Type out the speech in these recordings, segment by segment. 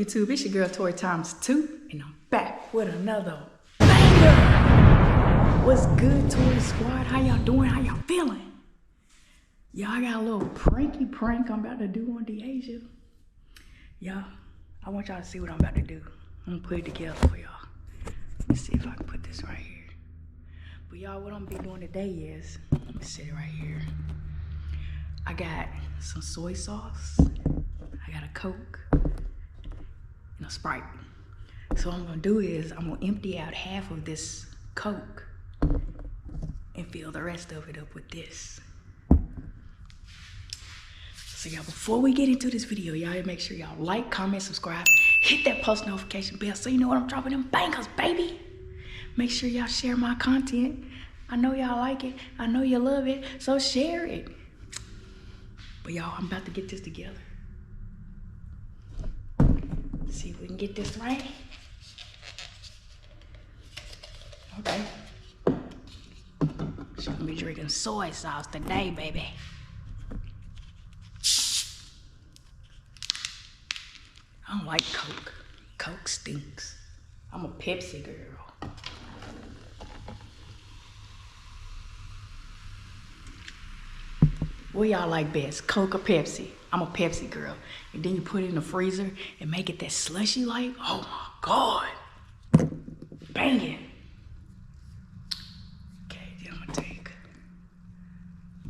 YouTube? It's your girl Tori ×2, and I'm back with another banger. What's good, Tori Squad? How y'all doing? How y'all feeling? Y'all got a little pranky prank I'm about to do on Deasia. Y'all, I want y'all to see what I'm about to do. I'm gonna put it together for y'all. Let's see if I can put this right here. But y'all, what I'm gonna be doing today is, let me set it right here. I got some soy sauce. I got a Coke and a Sprite. So what I'm gonna do is I'm gonna empty out half of this Coke and fill the rest of it up with this. So y'all, before we get into this video, y'all make sure y'all like, comment, subscribe, hit that post notification bell so you know when I'm dropping them bangers, baby. Make sure y'all share my content. I know y'all like it. I know you love it. So share it. But y'all, I'm about to get this together. See if we can get this right. Okay. So I'm gonna be drinking soy sauce today, baby. I don't like Coke. Coke stinks. I'm a Pepsi girl. What y'all like best, Coke or Pepsi? I'm a Pepsi girl. And then you put it in the freezer and make it that slushy like, oh my God. Banging. Okay, then I'm gonna take,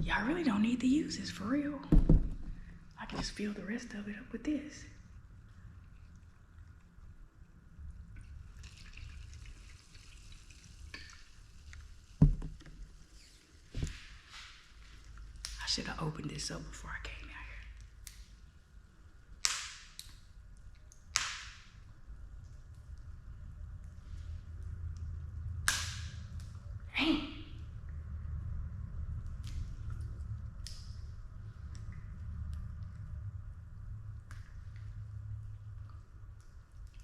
y'all really don't need to use this for real. I can just fill the rest of it up with this. I should have opened this up before I came out here. Dang.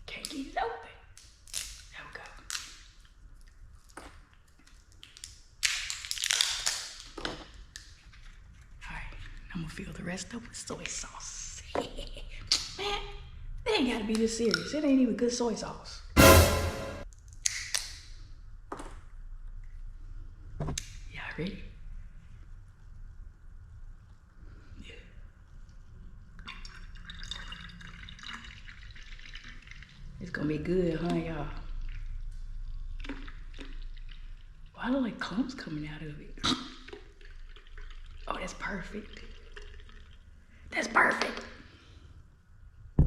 Can't get it open. There we go. I'm gonna fill the rest up with soy sauce. Man, it ain't gotta be this serious. It ain't even good soy sauce. Y'all ready? Yeah. It's gonna be good, huh, y'all? Why look like clumps coming out of it? Oh, that's perfect. That's perfect. It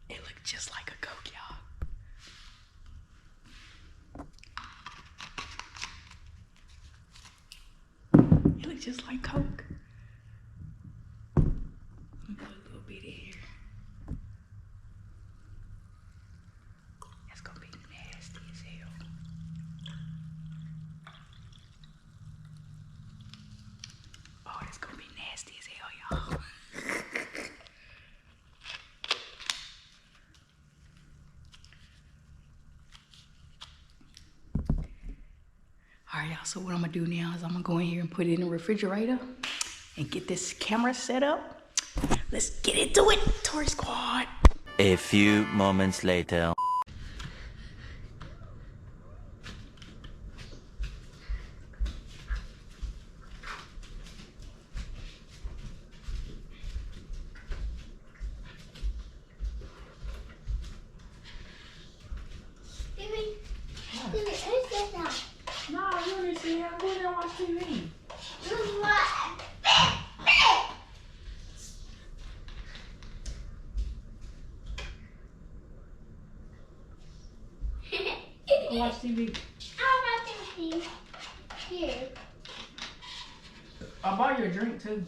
looked just like a Coke, y'all. It looked just like Coke. Let me put a little bit in here. That's gonna be nasty as hell. Oh, that's gonna be nasty as hell, y'all. All right, y'all, so what I'm gonna do now is I'm gonna go in here and put it in the refrigerator and get this camera set up. Let's get into it, Tori Squad. A few moments later. No, you don't see how good I watch TV. Watch TV. I watch TV. Here. I'll buy you a drink too.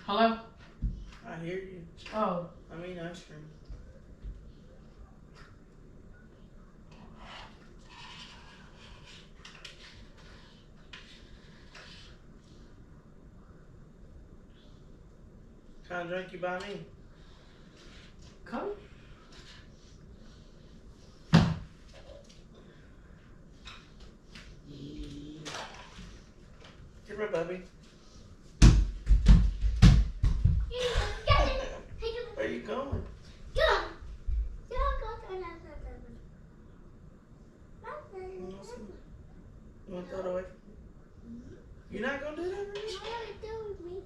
Hello? I hear you. Oh. I mean ice cream. What kind of drink you buy me? Coke? Come here, baby. Throw it away. You're not gonna do that for me? You want to do with me?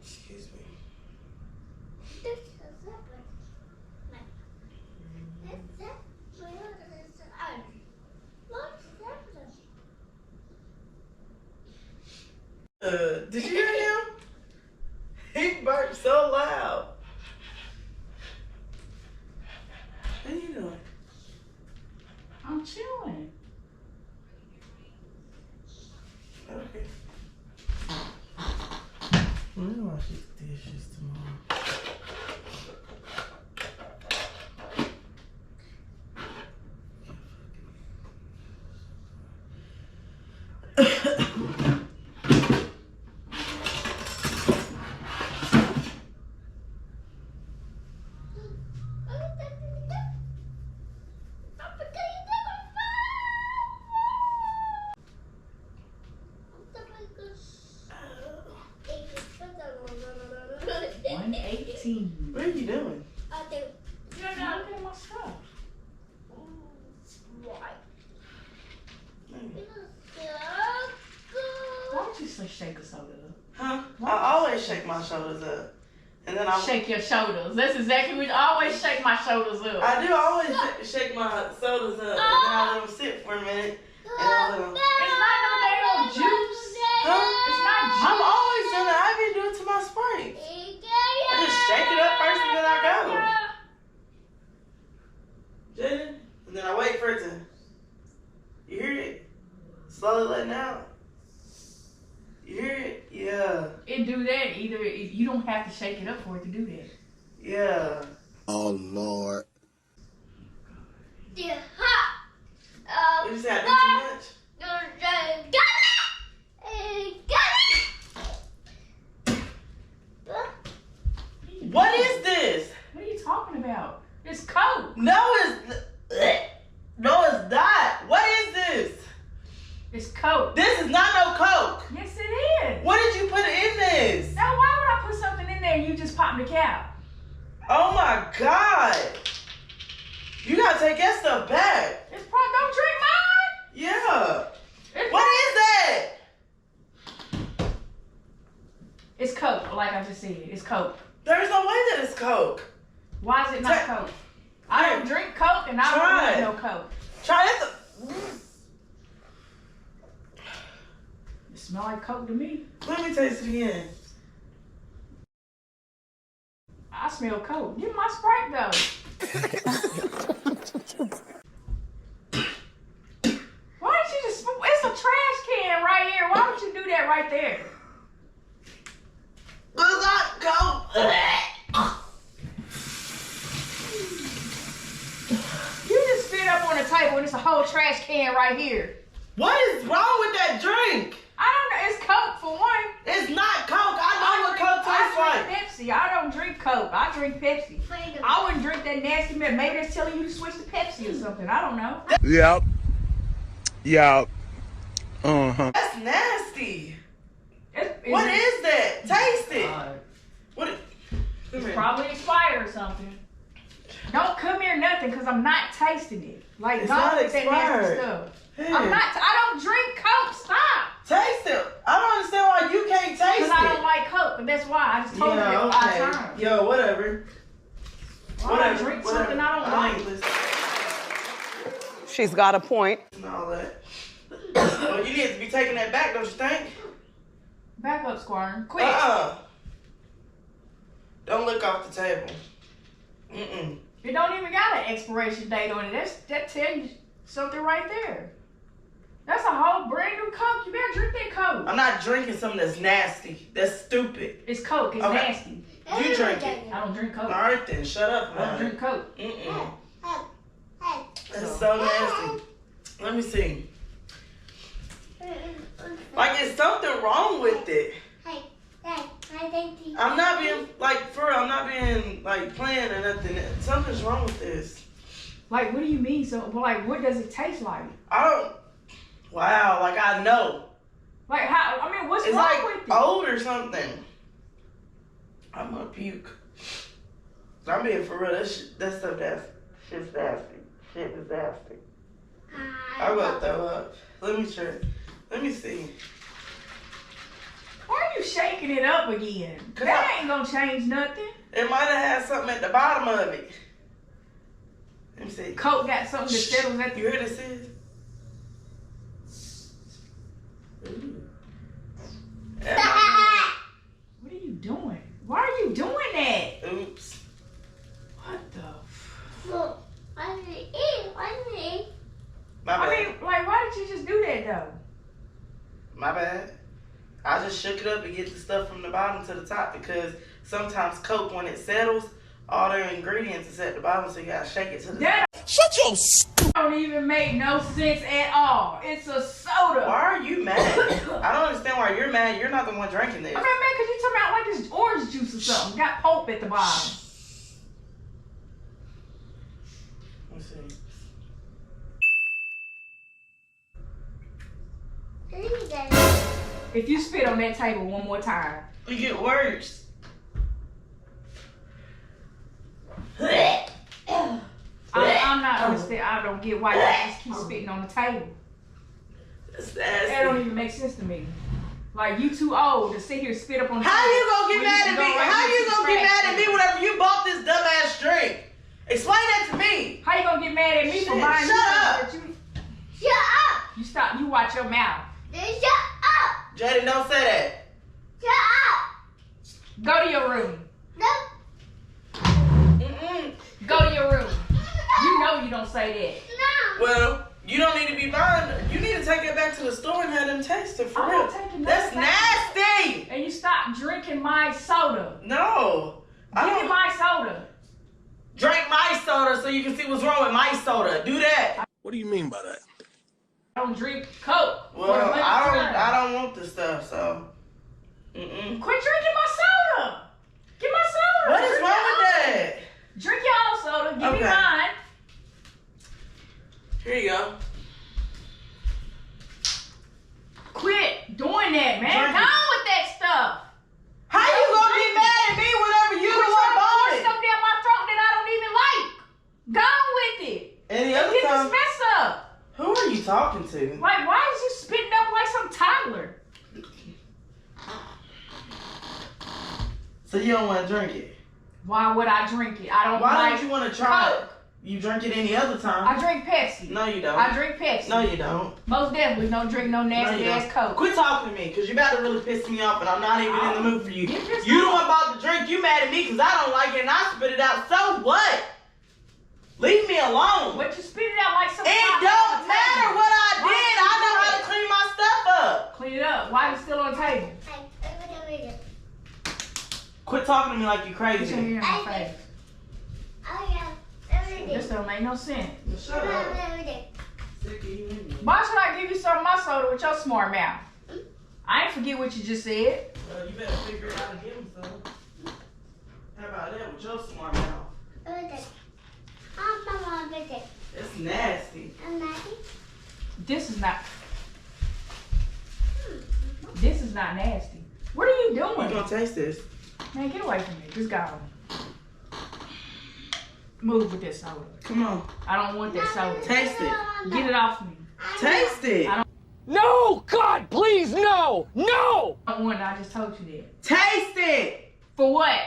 Excuse me. This is separate. It's separate. What's separate? Did you hear him? He burped so loud. What are you doing? I'm chilling. Okay. I'm gonna wash these dishes tomorrow. What are you doing? Look at my stuff. Why would you say shake a soda up? Huh? I always shake my shoulders up. And then I Shake your shoulders. That's exactly what I always shake my shoulders up. I do always shake my shoulders up. And then I let them sit for a minute. And then I let them... It's not no damn juice. Huh? It's not juice. I'm always doing it. I even do it to my Sprite. I just shake it up first and then I go. Jaden? And then I wait for it to... You hear it? Slowly letting out. You hear it? Yeah. It do that either. You don't have to shake it up for it to do that. Yeah. Oh, Lord. You just had to do too much. What is this? What are you talking about? It's Coke. No, it's not. What is this? It's Coke. This is not no Coke. Yes, it is. What did you put in this? Now, why would I put something in there and you just pop the cap? Oh my God. You gotta take that stuff back. It's don't drink mine. Yeah. It's What is that? It's Coke, like I just said. It's Coke. There's no way that it's Coke. Why is it not Coke? I don't drink Coke and I Try don't it. want no Coke. Try it. It smell like Coke to me. Let me taste it again. I smell Coke. Give me my Sprite though. Why did you just? It's a trash can right here. Why would you do that right there? It's not Coke. You just spit up on the table and it's a whole trash can right here. What is wrong with that drink? I don't know. It's Coke for one. It's not Coke. I know what Coke tastes I like. drink Pepsi. I don't drink Coke. I drink Pepsi. I wouldn't drink that nasty milk. Maybe that's telling you to switch to Pepsi or something. I don't know. Yep. Yep. Uh-huh. That's nasty. It's What is that? Taste it. What? Come It's here. probably expired or something. Don't come here nothing because I'm not tasting it. Like, It's don't not with that nasty expired. stuff. Here. I don't drink Coke. Stop. Taste it. I don't understand why you can't taste Because it. I don't like Coke, but that's why. I just told you Yeah, that 5 times. okay. Yo, whatever. Why I drink something I don't like? Listen She's got a point. and all that. Well, you need to be taking that back, don't you think? Back up, Squire. Quick. Don't look off the table. Mm-mm. It don't even got an expiration date on it. That tell you something right there. That's a whole brand new Coke. You better drink that Coke. I'm not drinking something that's nasty. That's stupid. It's Coke. It's Okay. nasty. You drink it. I don't drink Coke. All right then, shut up, I don't man. drink Coke. Mm-mm. That's so nasty. Let me see. Like, is something wrong with it? I'm not being, like, for real, I'm not being, like, playing or nothing. Something's wrong with this. Like, what do you mean? So, like, what does it taste like? I don't, wow, like, I know. Like, how? I mean, what's It's wrong like with it? old or something. I'm gonna puke. I'm being for real, that stuff, shit's nasty. Shit is nasty. I'm gonna throw up. Let me try. Let me see. Why are you shaking it up again? That ain't gonna change nothing. It might have had something at the bottom of it. Let me see. Coke got something that settles at You the... hear this is? Ooh. What are you doing? Why are you doing that? Oops. What the... Look, I didn't eat. I didn't eat. My I bad. mean, like, why did you just do that, though? My bad. I just shook it up to get the stuff from the bottom to the top because sometimes Coke, when it settles, all their ingredients is at the bottom, so you gotta shake it to the That top. Shut your don't even make no sense at all. It's a soda. Why are you mad? I don't understand why you're mad. You're not the one drinking this. I'm not mad because you talking about like it's orange juice or something. Got pulp at the bottom. Let's see. If you spit on that table one more time. You get worse. I'm not understand. I don't get why you just keep spitting on the table. That's That don't nasty. even make sense to me. Like, you too old to sit here and spit up on the How table. you gonna get when mad can at go me? right How here you to the gonna get trash mad at me can? whenever you bought this dumbass drink? Explain that to me. How you gonna get mad at me for Shit, buying shut you up. something that Shut up. you stop, you watch your mouth. Then shut up. Jaden, don't say that. Shut up. Go to your room. No. Mm-mm. Go to your room. You know you don't say that. No. Well, you don't need to be buying. You need to take it back to the store and have them taste it for I'm real. not taking That's nothing back. nasty. And you stop drinking my soda. No. I Give me don't my soda. drink my soda so you can see what's wrong with my soda. Do that. What do you mean by that? I don't drink Coke. for the Well, 100th I time. don't want the stuff, so. Mm-mm. Quit drinking my soda. Get my soda. What is Drink wrong your with own. that? Drink your own soda. Give me Okay. mine. Here you go. Quit doing that, man. Drink Go it. on with that stuff. How you gonna get mad at me whenever you Quit the one trying to bought force it? stuff down my throat that I don't even like. Go on with it. Any And other get time? this mess up. Who are you talking to? Like, why is you spitting up like some toddler? So you don't want to drink it? Why would I drink it? I don't Why like don't you want to try Coke. it? You drink it any other time? I drink Pepsi. No, you don't. I drink Pepsi. No, you don't. Most definitely don't drink no No, nasty you ass don't. Coke. Quit talking to me, because you about to really piss me off, and I'm not even in the mood for you. Get this You the off. one bought the drink. You mad at me because I don't like it, and I spit it out. So what? Leave me alone. But you spit it out like some It toddler don't on the matter table. what I Why did. did you I know do how it? to clean my stuff up. Clean it up. Why is it still on the table? Quit talking to me like you Put your crazy. hand in my face. This don't make no sense. Shut up. Sick of you anyway. Why should I give you some of my soda with your smart mouth? I ain't forget what you just said. Well, you better figure out how to give him some. How about that with your smart mouth? It's nasty. This is not. This is not nasty. What are you You doing? gonna taste this? Man, get away from me. Just go. Move with this soda. Come on. I don't want that soda. Taste it. Get it off me. Taste it. I don't- No! God, please, no! No! I don't want it. I just told you that. Taste it. For what?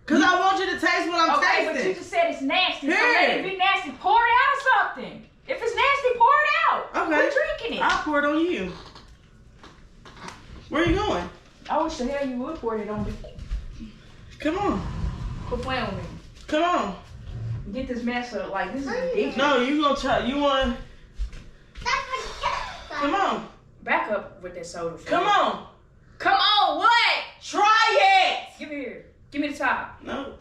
Cause I want you to taste what I'm Okay, but you tasting. just said it's nasty. So Here. let it be nasty. Pour it out or something. If it's nasty, pour it out. Okay. Quit drinking it. I'll pour it on you. Where are you going? I wish the hell you would pour it on me. Come on. Quit playing with me. Come on. Get this mess up. Like, this is ridiculous. No, you gonna try. You want? Come on. Back up with that soda. for Come me. on. Come on, what? Try it. Give me here. Give me the top. No.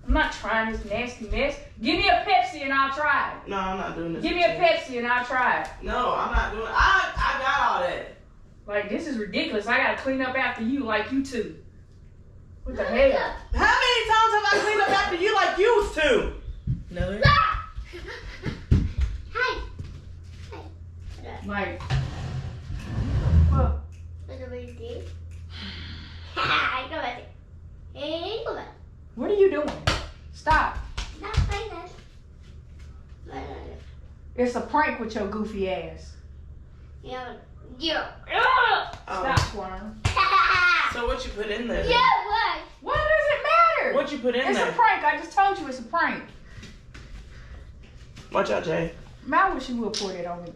I'm not trying this nasty mess. Give me a Pepsi and I'll try it. No, I'm not doing this. Give me with a you. Pepsi and I'll try it. No, I'm not doing. I got all that. Like, this is ridiculous. I gotta clean up after you like you two. What the hell? How many times have I cleaned up after you like you used to? No. Like, well, what are you doing? Stop. It's a prank with your goofy ass. Yeah. Yeah. Stop squirming. So what you put in there? Yeah, what? What does it matter? What you put in It's there? a prank. I just told you it's a prank. Watch out, Jay. Man, I wish you would pour that on me.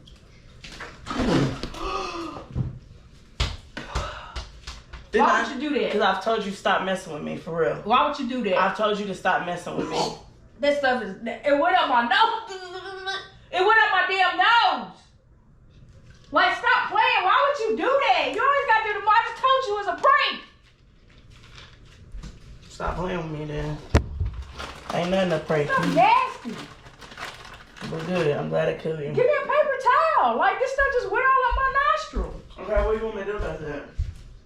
Why would you do that? Because I've told you stop messing with me, for real. Why would you do that? I've told you to stop messing with me. That stuff is, it went up my nose. It went up my damn nose. Like, stop playing. Why would you do that? You always got to do the, I just told you it was a prank. Stop playing with me then. Ain't nothing to pray. Stuff nasty. We're good. I'm glad it killed you. Give me a paper towel. Like, this stuff just went all up my nostril. Okay, what do you want me to do about that?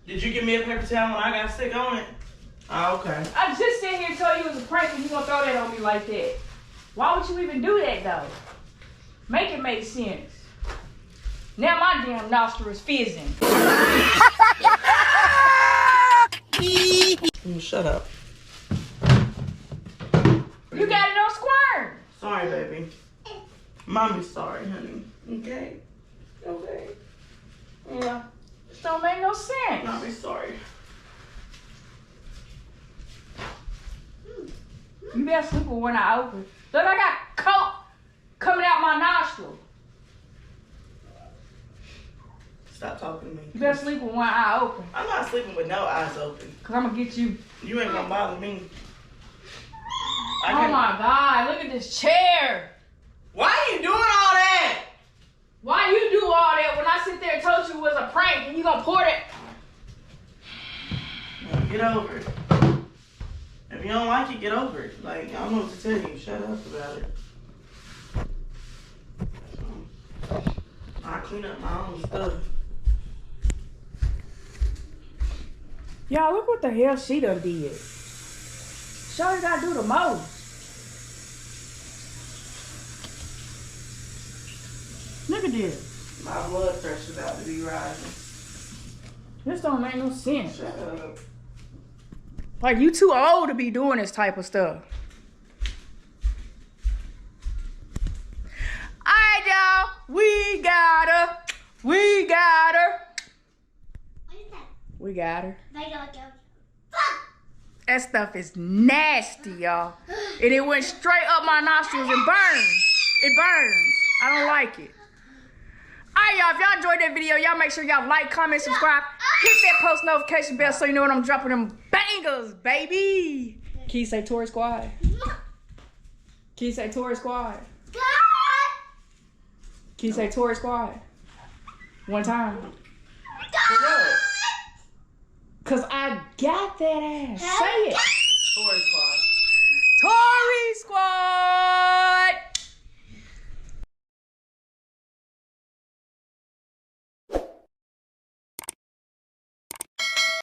Did you give me a paper towel when I got sick on it? Oh, okay. I just sit here and tell you it was a prank and you gonna throw that on me like that. Why would you even do that though? Make it make sense. Now my damn nostril is fizzing. Shut up. You got it on squirm. Sorry, baby. Mommy's sorry, honey. Okay? Okay. Yeah. This don't make no sense. Mommy's sorry. You better sleep with one eye open. Look, I got coke coming out my nostril. Stop talking to me. You better sleep with one eye open. I'm not sleeping with no eyes open. Cause I'm gonna get you. You ain't gonna bother me. Oh my God, look at this chair. Why are you doing all that? Why you do all that when I sit there and told you it was a prank and you gonna pour that? Get over it. If you don't like it, get over it. Like, I don't know what to tell you. Shut up about it. I clean up my own stuff. Y'all, look what the hell she done did. Shawty gotta do the most. Look at this. My blood pressure's about to be rising. This don't make no sense. Shut up. Like, you too old to be doing this type of stuff. Alright, y'all. We got her. We got her. What is that? We got her. Fuck! That stuff is nasty, y'all. And it went straight up my nostrils and burns. It burns. I don't like it. Alright, y'all. If y'all enjoyed that video, y'all make sure y'all like, comment, subscribe. Hit that post notification bell so you know when I'm dropping them bangers, baby. Can you say Tori Squad? Can you say Tori Squad? Can you say Tori Squad? One time. For what? Cause I got that ass. Say it. Toy Squad. Tori